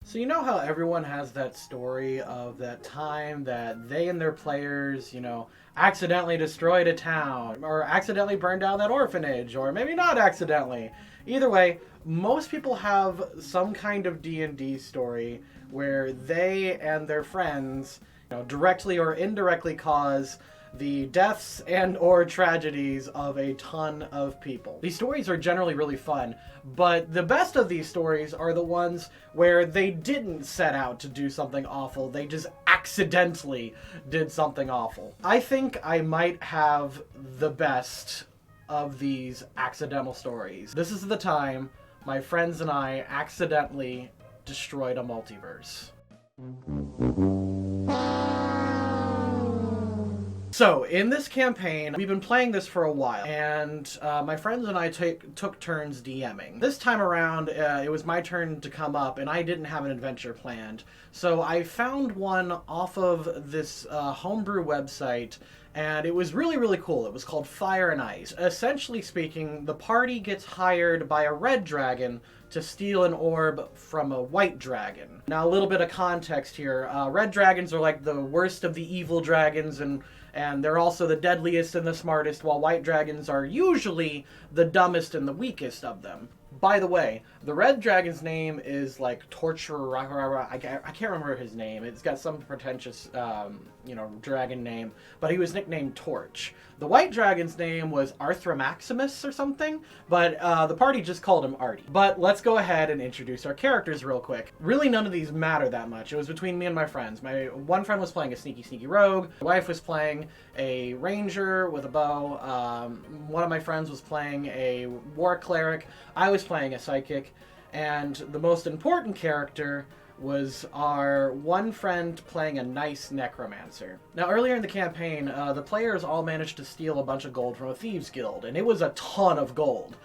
So you know how everyone has that story of that time that they and their players, accidentally destroyed a town or accidentally burned down that orphanage or maybe not accidentally. Either way, most people have some kind of D&D story where they and their friends, directly or indirectly cause the deaths and or tragedies of a ton of people. These stories are generally really fun, but the best of these stories are the ones where they didn't set out to do something awful, they just accidentally did something awful. I think I might have the best of these accidental stories. This is the time my friends and I accidentally destroyed a multiverse. So, in this campaign, we've been playing this for a while, and my friends and I took turns DMing. This time around, it was my turn to come up, and I didn't have an adventure planned. So I found one off of this homebrew website, and it was really, really cool. It was called Fire and Ice. Essentially speaking, the party gets hired by a red dragon to steal an orb from a white dragon. Now, a little bit of context here. Red dragons are like the worst of the evil dragons, and they're also the deadliest and the smartest, while white dragons are usually the dumbest and the weakest of them. By the way, the red dragon's name is like Torture. I can't remember his name. It's got some pretentious, dragon name, but he was nicknamed Torch. The white dragon's name was Arthur Maximus or something, but the party just called him Artie. But let's go ahead and introduce our characters real quick. Really, none of these matter that much. It was between me and my friends. My one friend was playing a sneaky rogue. My wife was playing a ranger with a bow. One of my friends was playing a war cleric. I was playing a psychic. And the most important character was our one friend playing a nice necromancer. Now, earlier in the campaign, the players all managed to steal a bunch of gold from a thieves guild, and it was a ton of gold.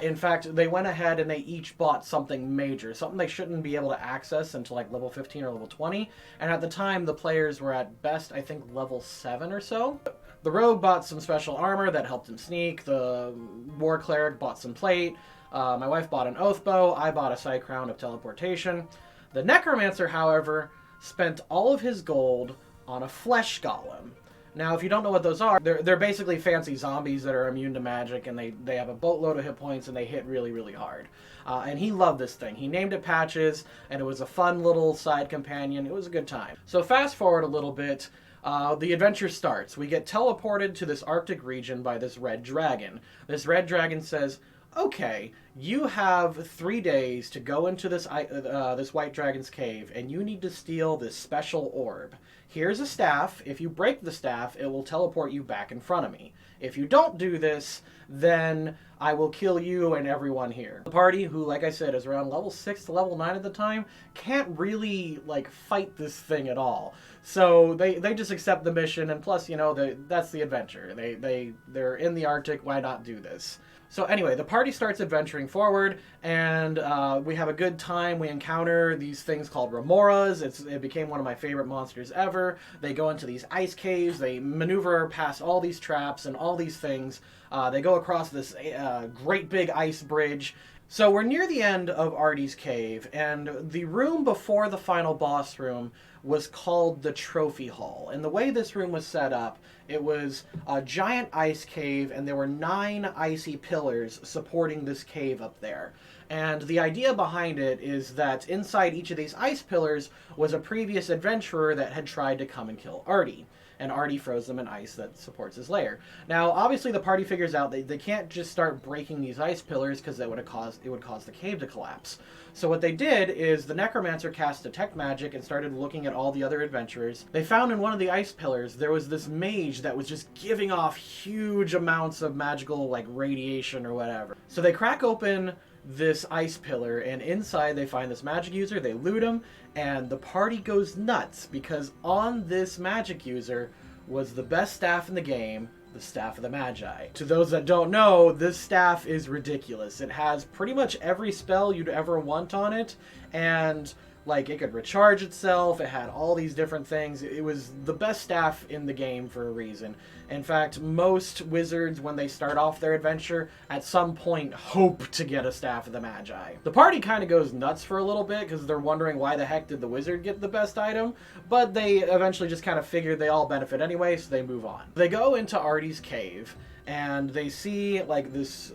In fact, they went ahead and they each bought something major, something they shouldn't be able to access until like level 15 or level 20, and at the time the players were at best, I think, level 7 or so. The rogue bought some special armor that helped him sneak, the war cleric bought some plate, my wife bought an oath bow, I bought a side crown of teleportation. The necromancer, however, spent all of his gold on a flesh golem. Now, if you don't know what those are, they're basically fancy zombies that are immune to magic, and they have a boatload of hit points, and they hit really, really hard. And he loved this thing. He named it Patches, and it was a fun little side companion. It was a good time. So fast forward a little bit. The adventure starts. We get teleported to this Arctic region by this red dragon. This red dragon says, okay, you have 3 days to go into this white dragon's cave, and you need to steal this special orb. Here's a staff. If you break the staff, it will teleport you back in front of me. If you don't do this, then I will kill you and everyone here. The party, who, like I said, is around level 6 to level 9 at the time, can't really, fight this thing at all. So they just accept the mission, and plus, that's the adventure. They're in the Arctic, why not do this? So anyway, the party starts adventuring forward, and we have a good time. We encounter these things called remoras. It became one of my favorite monsters ever. They go into these ice caves. They maneuver past all these traps and all these things. They go across this great big ice bridge. So we're near the end of Artie's cave, and the room before the final boss room was called the Trophy Hall. And the way this room was set up, it was a giant ice cave, and there were 9 icy pillars supporting this cave up there. And the idea behind it is that inside each of these ice pillars was a previous adventurer that had tried to come and kill Artie. And Artie froze them in ice that supports his lair. Now, obviously, the party figures out they can't just start breaking these ice pillars because it would cause the cave to collapse. So what they did is the necromancer cast detect magic and started looking at all the other adventurers. They found in one of the ice pillars there was this mage that was just giving off huge amounts of magical radiation or whatever. So they crack open this ice pillar, and inside they find this magic user. They loot him, and the party goes nuts because on this magic user was the best staff in the game, the Staff of the Magi. To those that don't know, this staff is ridiculous. It has pretty much every spell you'd ever want on it, and Like, it could recharge itself, it had all these different things. It was the best staff in the game for a reason. In fact, most wizards, when they start off their adventure, at some point hope to get a Staff of the Magi. The party kind of goes nuts for a little bit, because they're wondering why the heck did the wizard get the best item, but they eventually just kind of figure they all benefit anyway, so they move on. They go into Artie's cave, and they see like this,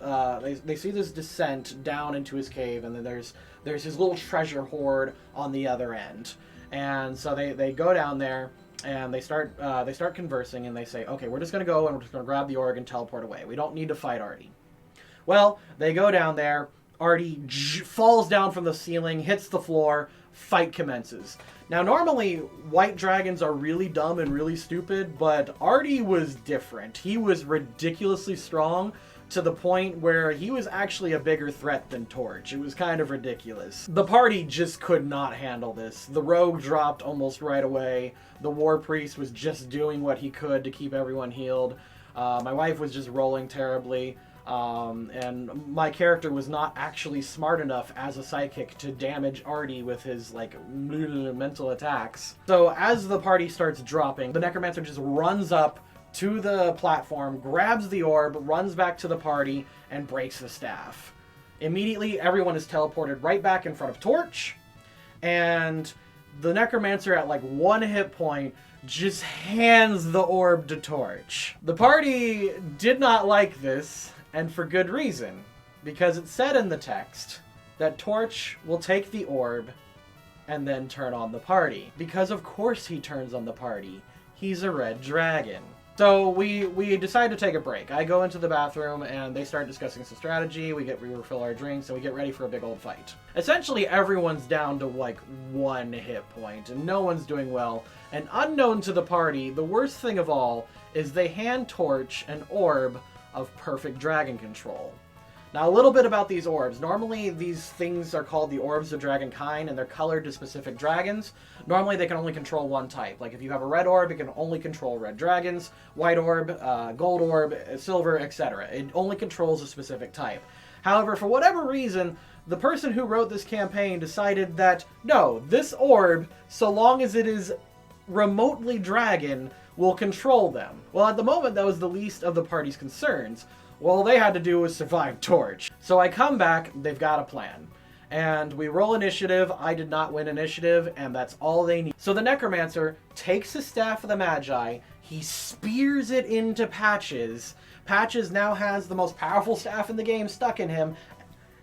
they see this descent down into his cave, and then there's his little treasure hoard on the other end. And so they go down there, and they start conversing, and they say, okay, we're just going to go and we're just going to grab the org and teleport away. We don't need to fight Artie. Well, they go down there, Artie falls down from the ceiling, hits the floor, fight commences. Now, normally, white dragons are really dumb and really stupid, but Artie was different. He was ridiculously strong, to the point where he was actually a bigger threat than Torch. It was kind of ridiculous. The party just could not handle this. The rogue dropped almost right away. The war priest was just doing what he could to keep everyone healed. My wife was just rolling terribly. And my character was not actually smart enough as a psychic to damage Artie with his, like, mental attacks. So as the party starts dropping, the necromancer just runs up to the platform, grabs the orb, runs back to the party, and breaks the staff. Immediately, everyone is teleported right back in front of Torch, and the necromancer at like 1 hit point just hands the orb to Torch. The party did not like this, and for good reason, because it said in the text that Torch will take the orb and then turn on the party. Because of course he turns on the party. He's a red dragon. So we decide to take a break. I go into the bathroom and they start discussing some strategy. We refill our drinks and we get ready for a big old fight. Essentially everyone's down to like 1 hit point and no one's doing well. And unknown to the party, the worst thing of all is they hand Torch an orb of perfect dragon control. Now, a little bit about these orbs. Normally, these things are called the Orbs of Dragonkind, and they're colored to specific dragons. Normally, they can only control one type. Like, if you have a red orb, it can only control red dragons. White orb, gold orb, silver, etc. It only controls a specific type. However, for whatever reason, the person who wrote this campaign decided that, no, this orb, so long as it is remotely dragon, will control them. Well, at the moment, that was the least of the party's concerns. All they had to do was survive Torch. So I come back, they've got a plan. And we roll initiative, I did not win initiative, and that's all they need. So the Necromancer takes the Staff of the Magi, he spears it into Patches. Patches now has the most powerful staff in the game stuck in him.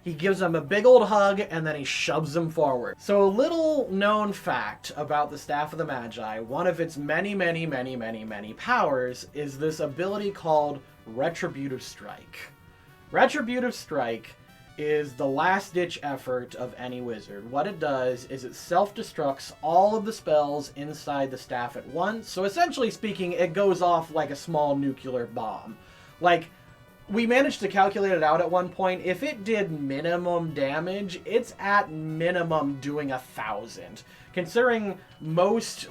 He gives him a big old hug, and then he shoves him forward. So a little known fact about the Staff of the Magi, one of its many powers is this ability called Retributive Strike. Retributive Strike is the last-ditch effort of any wizard. What it does is it self-destructs all of the spells inside the staff at once. So essentially speaking, it goes off like a small nuclear bomb. Like, we managed to calculate it out at one point. If it did minimum damage, it's at minimum doing 1,000. Considering most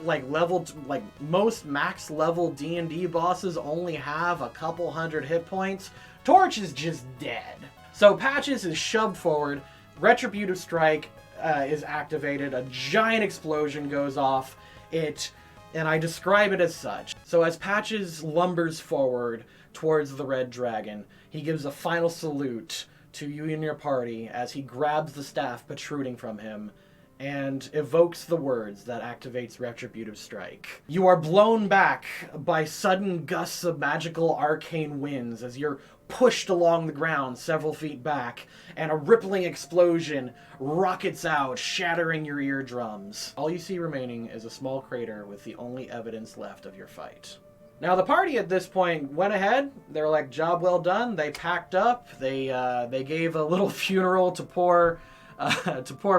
most max level D&D bosses only have a couple hundred hit points, Torch is just dead. So Patches is shoved forward, Retributive Strike is activated, a giant explosion goes off, and I describe it as such. So as Patches lumbers forward towards the red dragon, he gives a final salute to you and your party as he grabs the staff protruding from him and evokes the words that activates Retributive Strike. You are blown back by sudden gusts of magical arcane winds as you're pushed along the ground several feet back, and a rippling explosion rockets out, shattering your eardrums. All you see remaining is a small crater with the only evidence left of your fight. Now, the party at this point went ahead. They were like, job well done. They packed up. They gave a little funeral to poor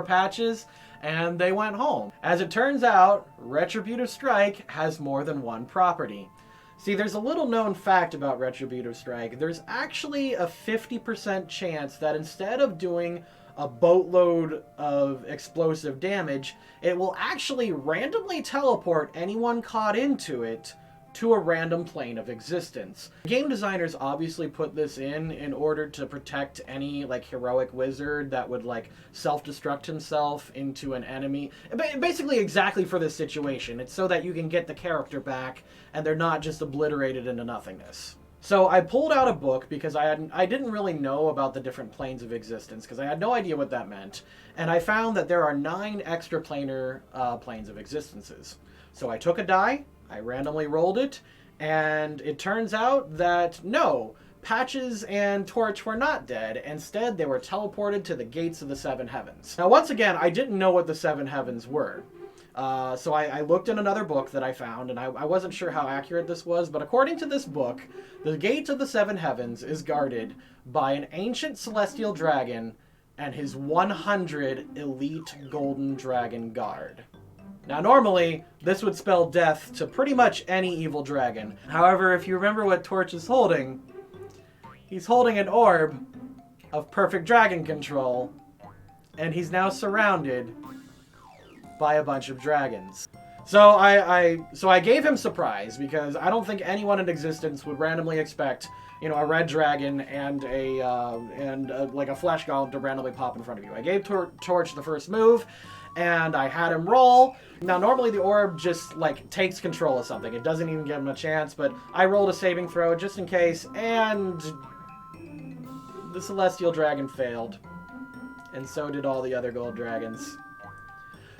Patches, and they went home. As it turns out, Retributive Strike has more than one property. See, there's a little known fact about Retributive Strike. There's actually a 50% chance that instead of doing a boatload of explosive damage, it will actually randomly teleport anyone caught into it to a random plane of existence. Game designers obviously put this in order to protect any like heroic wizard that would like self-destruct himself into an enemy. Basically exactly for this situation. It's so that you can get the character back and they're not just obliterated into nothingness. So I pulled out a book because I didn't really know about the different planes of existence because I had no idea what that meant. And I found that there are 9 extraplanar planes of existences. So I took a die, I randomly rolled it, and it turns out that no, Patches and Torch were not dead. Instead, they were teleported to the gates of the 7 heavens. Now, once again, I didn't know what the 7 heavens were. So I looked in another book that I found, and I wasn't sure how accurate this was, but according to this book, the gate of the 7 heavens is guarded by an ancient celestial dragon and his 100 elite golden dragon guard. Now, normally, this would spell death to pretty much any evil dragon. However, if you remember what Torch is holding, he's holding an orb of perfect dragon control, and he's now surrounded by a bunch of dragons. So I gave him surprise because I don't think anyone in existence would randomly expect, you know, a red dragon and like a flesh golem to randomly pop in front of you. I gave Torch the first move, and I had him roll. Now, normally the orb just, like, takes control of something. It doesn't even give him a chance, but I rolled a saving throw just in case, and the Celestial Dragon failed. And so did all the other gold dragons.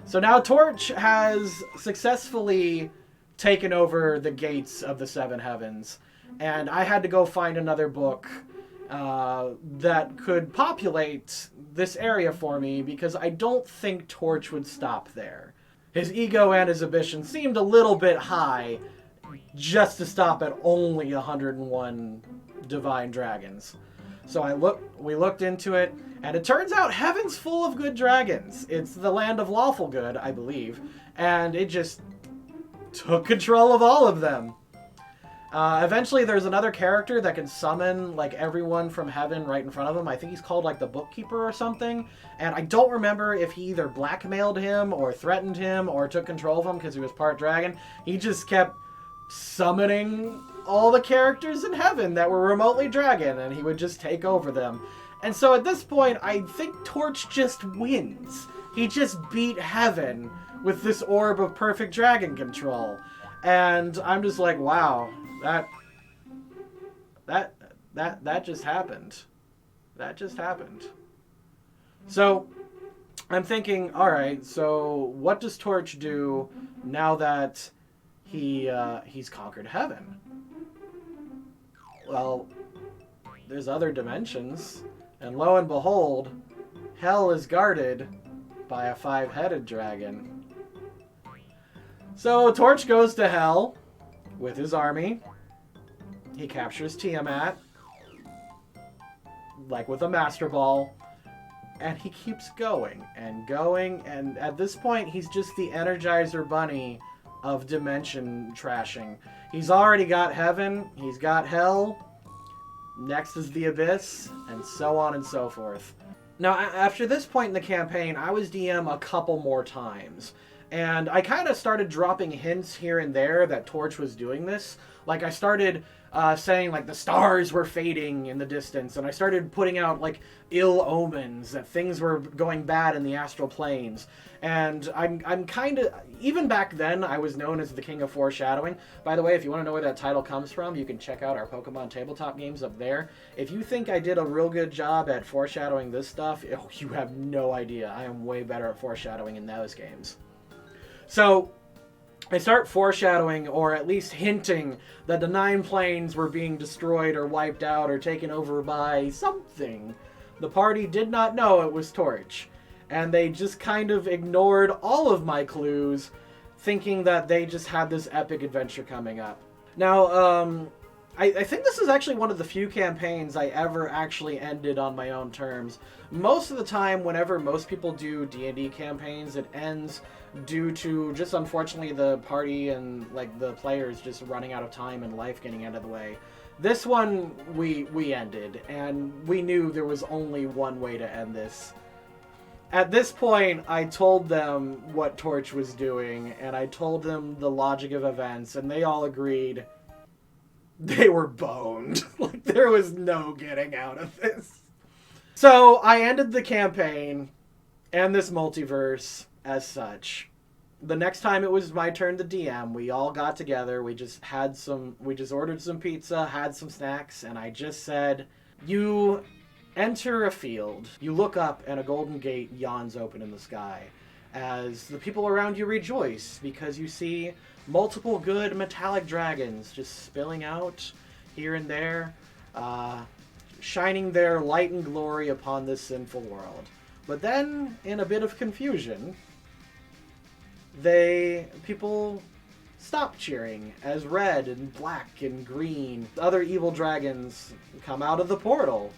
So now Torch has successfully taken over the gates of the 7 heavens, and I had to go find another book that could populate this area for me because I don't think Torch would stop there. His ego and his ambition seemed a little bit high just to stop at only 101 divine dragons. So we looked into it, and it turns out heaven's full of good dragons. It's the land of lawful good, I believe, and it just took control of all of them. Eventually, there's another character that can summon, like, everyone from heaven right in front of him. I think he's called, like, the Bookkeeper or something. And I don't remember if he either blackmailed him or threatened him or took control of him because he was part dragon. He just kept summoning all the characters in heaven that were remotely dragon, and he would just take over them. And so at this point, I think Torch just wins. He just beat heaven with this orb of perfect dragon control. And I'm just like, wow. That just happened. That just happened. So, I'm thinking, alright, so what does Torch do now that he's conquered heaven? Well, there's other dimensions, and lo and behold, hell is guarded by a 5-headed dragon. So, Torch goes to hell with his army. He captures Tiamat, like with a Master Ball, and he keeps going, and at this point, he's just the Energizer Bunny of dimension trashing. He's already got heaven, he's got hell, next is the abyss, and so on and so forth. Now, after this point in the campaign, I was DM a couple more times, and I kind of started dropping hints here and there that Torch was doing this. Like, I started saying, like, the stars were fading in the distance, and I started putting out, like, ill omens, that things were going bad in the astral planes. And I'm kind of... Even back then, I was known as the King of Foreshadowing. By the way, if you want to know where that title comes from, you can check out our Pokemon tabletop games up there. If you think I did a real good job at foreshadowing this stuff, you have no idea. I am way better at foreshadowing in those games. So, I start foreshadowing, or at least hinting, that the 9 planes were being destroyed or wiped out or taken over by something. The party did not know it was Torch, and they just kind of ignored all of my clues, thinking that they just had this epic adventure coming up. Now, I think this is actually one of the few campaigns I ever actually ended on my own terms. Most of the time, whenever most people do D&D campaigns, it ends due to just, unfortunately, the party and, like, the players just running out of time and life getting out of the way. This one, we ended, and we knew there was only one way to end this. At this point, I told them what Torch was doing, and I told them the logic of events, and they all agreed they were boned. Like, there was no getting out of this. So, I ended the campaign and this multiverse as such. The next time it was my turn to DM, we all got together, we just ordered some pizza, had some snacks, and I just said, you enter a field, you look up, and a golden gate yawns open in the sky as the people around you rejoice because you see multiple good metallic dragons just spilling out here and there, shining their light and glory upon this sinful world. But then, in a bit of confusion, people stop cheering as red and black and green other evil dragons come out of the portal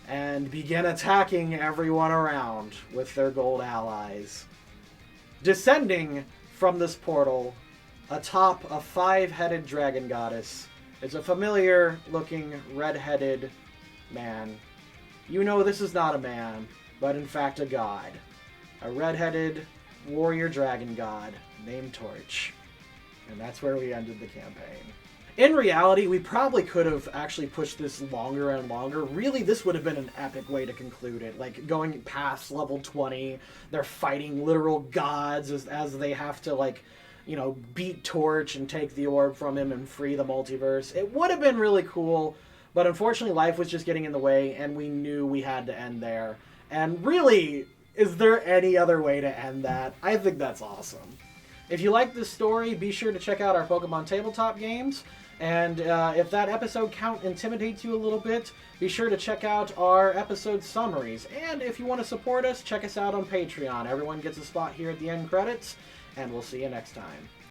and begin attacking everyone around with their gold allies. Descending from this portal atop a 5-headed dragon goddess is a familiar-looking red-headed man. You know this is not a man, but in fact a god. A red-headed warrior dragon god named Torch. And that's where we ended the campaign. In reality, we probably could have actually pushed this longer and longer. Really, this would have been an epic way to conclude it. Like, going past level 20, they're fighting literal gods as they have to, like, you know, beat Torch and take the orb from him and free the multiverse. It would have been really cool, but unfortunately life was just getting in the way, and we knew we had to end there. And really, is there any other way to end that? I think that's awesome. If you like this story, be sure to check out our Pokemon tabletop games. And if that episode count intimidates you a little bit, be sure to check out our episode summaries. And if you want to support us, check us out on Patreon. Everyone gets a spot here at the end credits, and we'll see you next time.